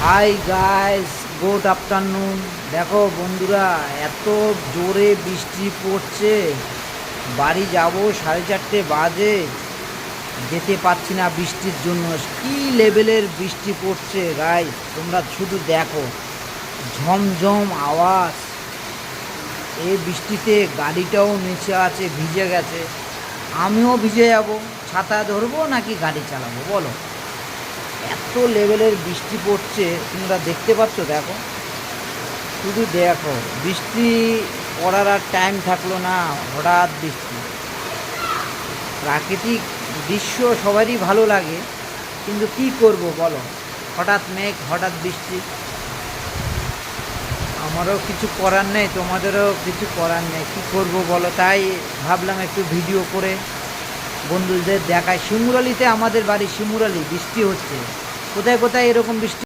Hi guys, good afternoon. দেখো বন্ধুরা, এত জোরে বৃষ্টি পড়ছে। বাড়ি যাব 4:30 বাজে, যেতে পারছি না বৃষ্টির জন্য। কী লেভেলের বৃষ্টি পড়ছে গাইস, তোমরা শুধু দেখো, ঝমঝম আওয়াজ। এই বৃষ্টিতে গাড়িটাও নিচে আছে, ভিজে গেছে। আমিও ভিজে যাব। ছাতা ধরবো নাকি গাড়ি চালাবো বলো? এত লেভেলের বৃষ্টি পড়ছে, তোমরা দেখতে পাচ্ছ। দেখো, শুধু দেখো, বৃষ্টি পড়ার আর টাইম থাকলো না, হঠাৎ বৃষ্টি। প্রাকৃতিক দৃশ্য সবারই ভালো লাগে, কিন্তু কি করব বলো, হঠাৎ মেঘ, হঠাৎ বৃষ্টি। আমারও কিছু করার নেই, তোমাদেরও কিছু করার নেই, কী করব বলো? তাই ভাবলাম একটু ভিডিও করে বন্ধুদের দেখায়। শিমুরালিতে, আমাদের বাড়ি শিমুরালি, বৃষ্টি হচ্ছে। কোথায় কোথায় এরকম বৃষ্টি